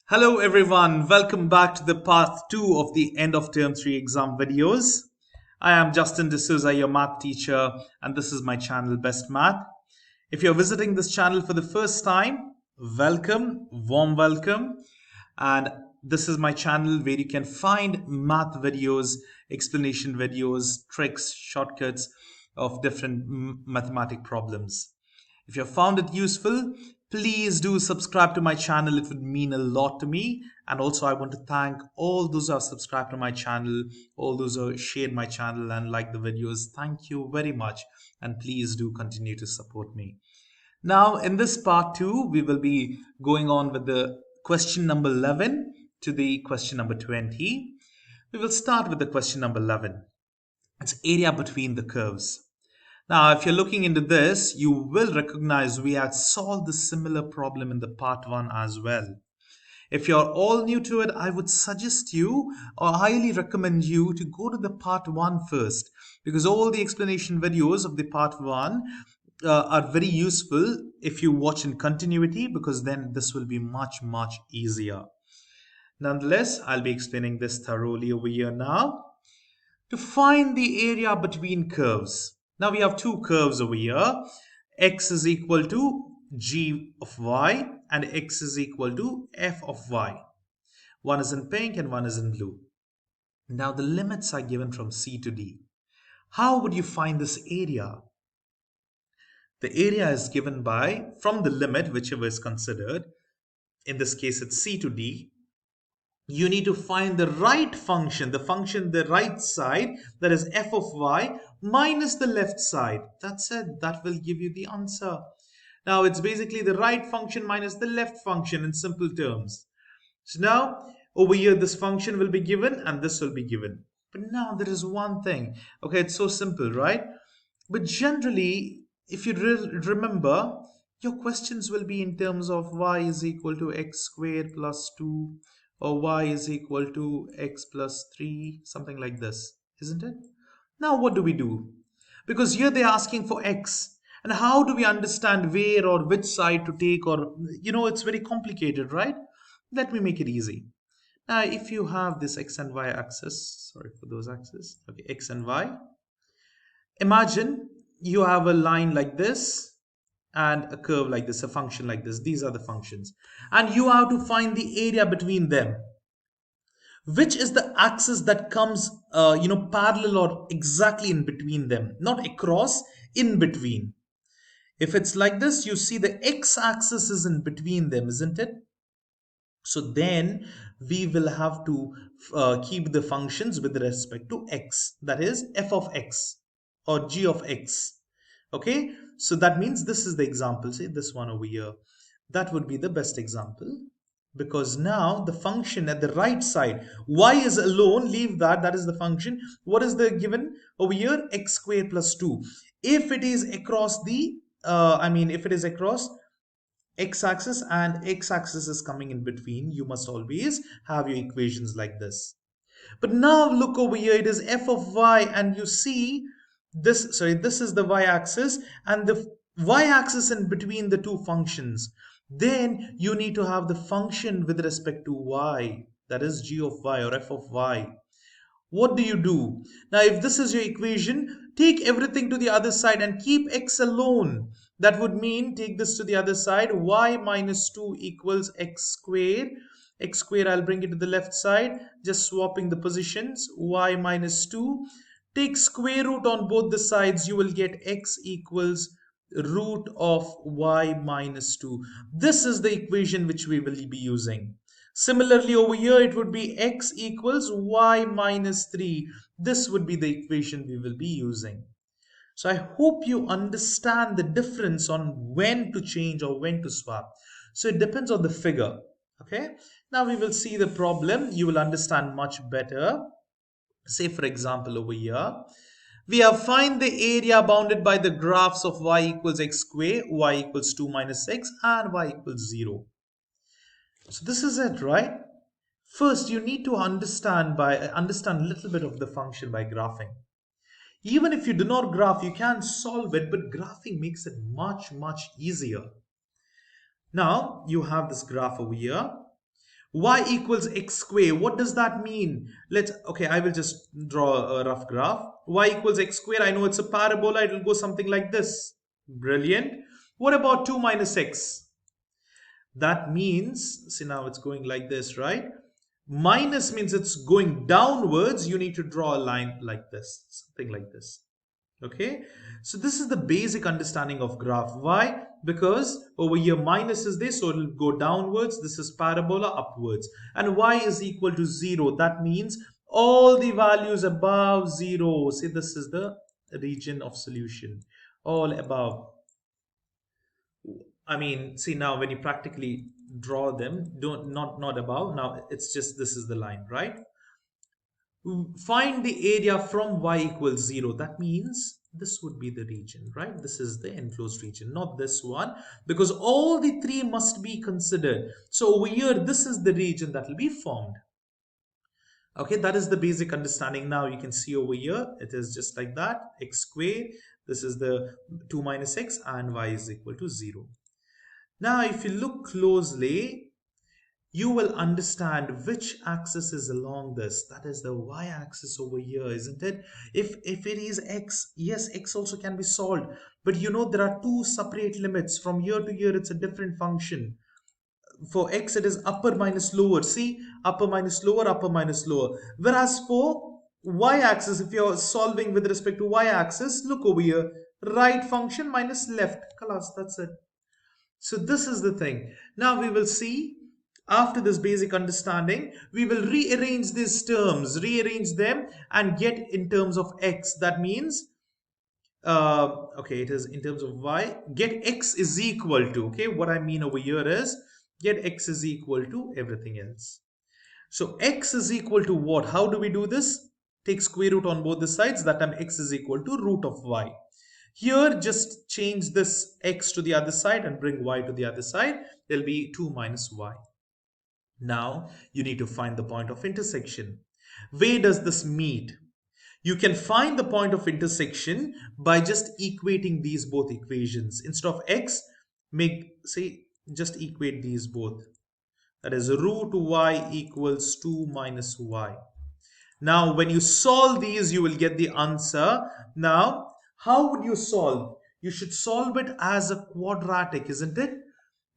Hello everyone, welcome back to the part 2 of the end of term 3 exam videos. I am Justin D'Souza, your math teacher, and this is my channel Best Math. If you're visiting this channel for the first time, welcome, warm welcome. And this is my channel where you can find math videos, explanation videos, tricks, shortcuts of different mathematic problems. If you have found it useful, please do subscribe to my channel. It would mean a lot to me. And also, I want to thank all those who have subscribed to my channel, all those who shared my channel and like the videos. Thank you very much. And please do continue to support me. Now, in this part 2, we will be going on with the question number 11 to the question number 20. We will start with the question number 11. It's area between the curves. Now, if you're looking into this, you will recognize we had solved the similar problem in the part 1 as well. If you're all new to it, I would suggest you or highly recommend you to go to the part 1 first, because all the explanation videos of the part 1 are very useful if you watch in continuity, because then this will be much easier. Nonetheless, I'll be explaining this thoroughly over here now. To find the area between curves. Now we have two curves over here. X is equal to g of y and x is equal to f of y. One is in pink and one is in blue. Now the limits are given from c to d. How would you find this area? The area is given by, from the limit, whichever is considered. In this case, it's c to d. You need to find the right function, the right side, that is f of y, minus the left side. That's it. That will give you the answer. Now, it's basically the right function minus the left function in simple terms. So now, over here, this function will be given and this will be given. But now there is one thing. Okay, it's so simple, right? But generally, if you remember, your questions will be in terms of y is equal to x squared plus 2 or y is equal to x plus 3, something like this, isn't it? Now what do we do? Because here they're asking for x. And how do we understand where or which side to take, or, it's very complicated, right? Let me make it easy. Now, if you have this x and y axis, sorry for those axes, okay, x and y, imagine you have a line like this and a curve like this, a function like this. These are the functions. And you have to find the area between them. Which is the axis that comes, parallel or exactly in between them, not across, in between. If it's like this, you see the x-axis is in between them, isn't it? So then we will have to keep the functions with respect to x, that is f of x or g of x. Okay, so that means this is the example, say this one over here. That would be the best example, because now the function at the right side, y is alone, leave that, that is the function. What is the given over here? X squared plus 2. If it is across the, if it is across x-axis and x-axis is coming in between, you must always have your equations like this. But now look over here, it is f of y, and you see this, sorry, this is the y-axis and the y-axis in between the two functions. Then you need to have the function with respect to y, that is g of y or f of y. What do you do? Now, if this is your equation, take everything to the other side and keep x alone. That would mean take this to the other side. Y minus 2 equals x squared. X squared, I'll bring it to the left side, just swapping the positions. Y minus 2. Take square root on both the sides. You will get x equals root of y minus 2. This is the equation which we will be using. Similarly, over here, it would be x equals y minus 3. This would be the equation we will be using. So I hope you understand the difference on when to change or when to swap. So it depends on the figure. Okay. Now we will see the problem. You will understand much better. Say, for example, over here, we have find the area bounded by the graphs of y equals x squared, y equals 2 minus x, and y equals 0. So this is it, right? First, you need to understand a little bit of the function by graphing. Even if you do not graph, you can solve it, but graphing makes it much easier. Now, you have this graph over here. Y equals x square. What does that mean? Okay, I will just draw a rough graph. Y equals x square. I know it's a parabola. It will go something like this. Brilliant. What about 2 minus x? That means, see now it's going like this, right? Minus means it's going downwards. You need to draw a line like this, something like this. Okay, so this is the basic understanding of graph. Why? Because over here minus is this, so it will go downwards. This is parabola upwards, and y is equal to 0. That means all the values above 0. See, this is the region of solution, all above. I mean, see now when you practically draw them, don't not above. Now it's just this is the line, right? Find the area from y equals 0. That means this would be the region, right? This is the enclosed region, not this one, because all the three must be considered. So over here, this is the region that will be formed. Okay, that is the basic understanding. Now you can see over here, it is just like that, x squared. This is the 2 minus x, and y is equal to 0. Now, if you look closely, you will understand which axis is along this. That is the y-axis over here, isn't it? If it is x, yes, x also can be solved. But you know there are two separate limits. From here to here, it's a different function. For x, it is upper minus lower. See, upper minus lower, upper minus lower. Whereas for y-axis, if you're solving with respect to y-axis, look over here. Right function minus left. Class, that's it. So this is the thing. Now we will see, after this basic understanding, we will rearrange these terms, rearrange them and get in terms of x. That means, okay, it is in terms of y. Get x is equal to, okay, what I mean over here is, get x is equal to everything else. So x is equal to what? How do we do this? Take square root on both the sides. That time x is equal to root of y. Here, just change this x to the other side and bring y to the other side. There will be 2 minus y. Now, you need to find the point of intersection. Where does this meet? You can find the point of intersection by just equating these both equations. Instead of x, just equate these both. That is root y equals 2 minus y. Now, when you solve these, you will get the answer. Now, how would you solve? You should solve it as a quadratic, isn't it?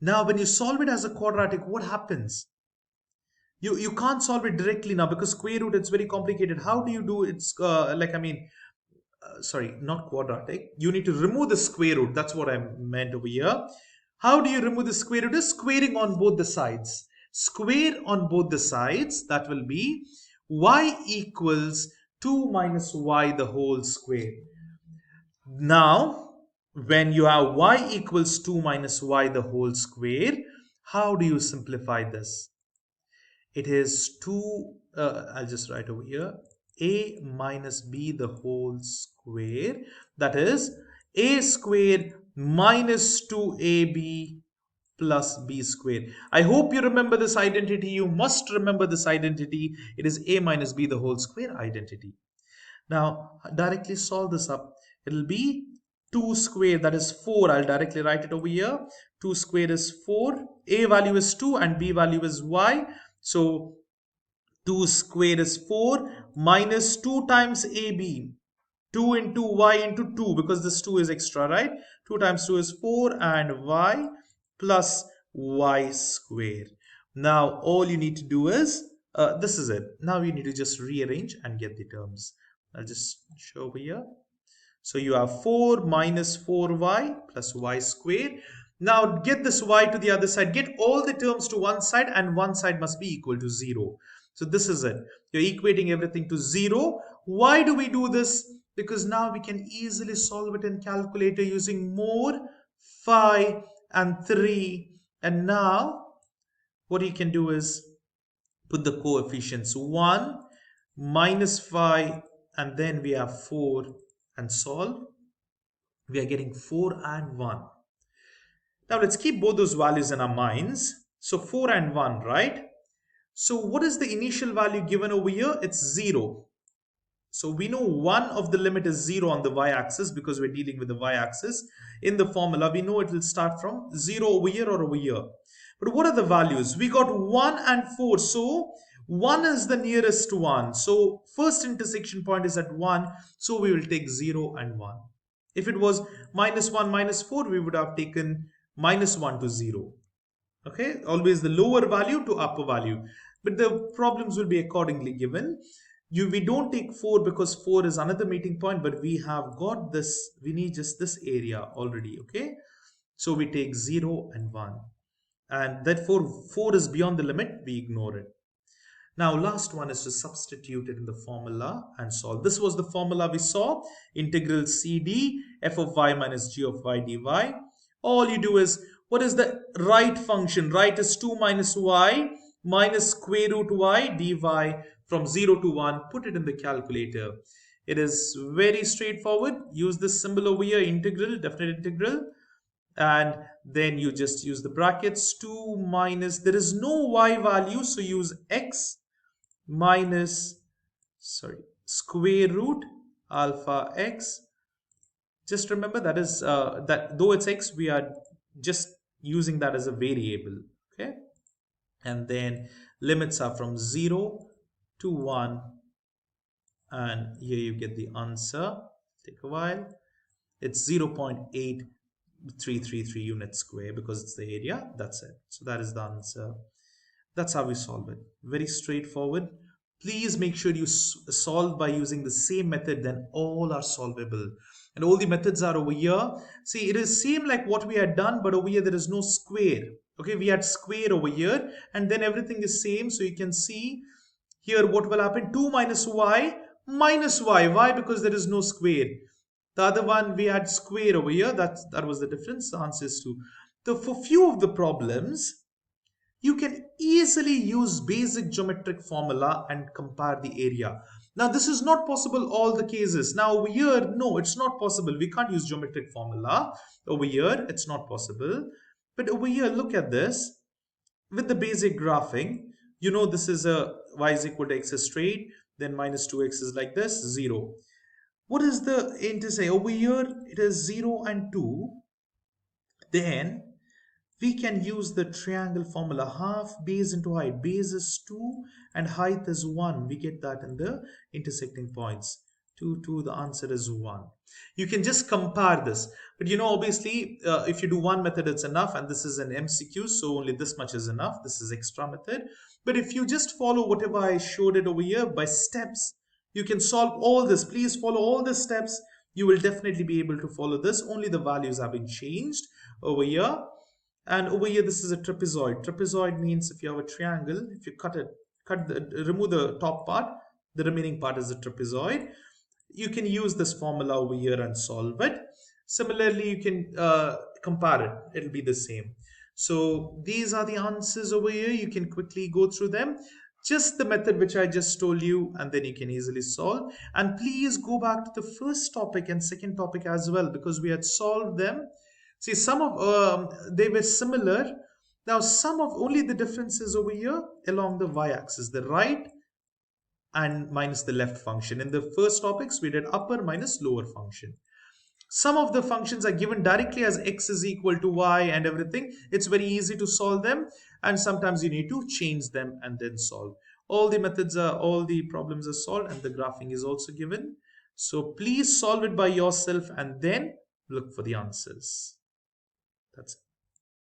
Now, when you solve it as a quadratic, what happens? You can't solve it directly now because square root, it's very complicated. How do you do it? It's sorry, not quadratic. You need to remove the square root. That's what I meant over here. How do you remove the square root? Is squaring on both the sides. Square on both the sides. That will be y equals 2 minus y the whole square. Now, when you have y equals 2 minus y the whole square, how do you simplify this? It is 2, I'll just write over here, a minus b the whole square. That is a square minus 2ab plus b square. I hope you remember this identity. You must remember this identity. It is a minus b the whole square identity. Now, directly solve this up. It will be 2 square, that is 4. I'll directly write it over here. 2 square is 4. A value is 2 and b value is y. So 2 square is 4 minus 2 times AB. 2 into y into 2 because this 2 is extra, right? 2 times 2 is 4 and y plus y square. Now all you need to do is, this is it. Now you need to just rearrange and get the terms. I'll just show over here. So you have 4 minus 4y plus y square. Now get this y to the other side. Get all the terms to one side and one side must be equal to 0. So this is it. You're equating everything to 0. Why do we do this? Because now we can easily solve it in calculator using more, 5 and 3. And now what you can do is put the coefficients 1, minus 5, and then we have 4 and solve. We are getting 4 and 1. Now let's keep both those values in our minds. So 4 and 1, right? So what is the initial value given over here? It's 0. So we know one of the limit is 0 on the y-axis because we're dealing with the y-axis. In the formula, we know it will start from 0 over here or over here. But what are the values? We got 1 and 4. So 1 is the nearest one. So first intersection point is at 1. So we will take 0 and 1. If it was -1, -4, we would have taken -1 to 0. Okay, always the lower value to upper value. But the problems will be accordingly given. We don't take 4 because 4 is another meeting point, but we have got this, we need just this area already. Okay, so we take 0 and 1, and therefore 4 is beyond the limit, we ignore it. Now last one is to substitute it in the formula and solve. This was the formula we saw, integral CD f of y minus g of y dy. All you do is, what is the right function? Right is 2 minus y minus square root y dy from 0 to 1. Put it in the calculator. It is very straightforward. Use this symbol over here, integral, definite integral. And then you just use the brackets. 2 minus, there is no y value, so use x minus, square root alpha x. Just remember that is that though it's x, we are just using that as a variable. Okay, and then limits are from 0 to 1, and here you get the answer. Take a while. It's 0.8333 units square because it's the area. That's it. So that is the answer. That's how we solve it. Very straightforward. Please make sure you solve by using the same method, then all are solvable. And all the methods are over here. See, it is same like what we had done, but over here there is no square. Okay, we had square over here, and then everything is same. So you can see here what will happen. 2 minus y minus y. Why? Because there is no square. The other one we had square over here. That was the difference. The answer is 2. So for few of the problems, you can easily use basic geometric formula and compare the area. Now this is not possible all the cases. Now over here, no, it's not possible. We can't use geometric formula. Over here, it's not possible. But over here, look at this. With the basic graphing, you know this is a y is equal to x is straight, then minus 2x is like this, 0. What is the intersection? Over here, it is 0 and 2. Then we can use the triangle formula, half base into height. Base is 2 and height is 1. We get that in the intersecting points. 2, 2, the answer is 1. You can just compare this. But you know, obviously, if you do one method, it's enough. And this is an MCQ, so only this much is enough. This is extra method. But if you just follow whatever I showed it over here by steps, you can solve all this. Please follow all the steps. You will definitely be able to follow this. Only the values have been changed over here. And over here, this is a trapezoid. Trapezoid means if you have a triangle, if you remove the top part, the remaining part is a trapezoid. You can use this formula over here and solve it. Similarly, you can compare it. It'll be the same. So these are the answers over here. You can quickly go through them. Just the method which I just told you, and then you can easily solve. And please go back to the first topic and second topic as well, because we had solved them. See, some of they were similar. Now, some of only the differences over here along the y-axis, the right and minus the left function. In the first topics, we did upper minus lower function. Some of the functions are given directly as x is equal to y and everything. It's very easy to solve them, and sometimes you need to change them and then solve. All the problems are solved, and the graphing is also given. So please solve it by yourself and then look for the answers. That's it.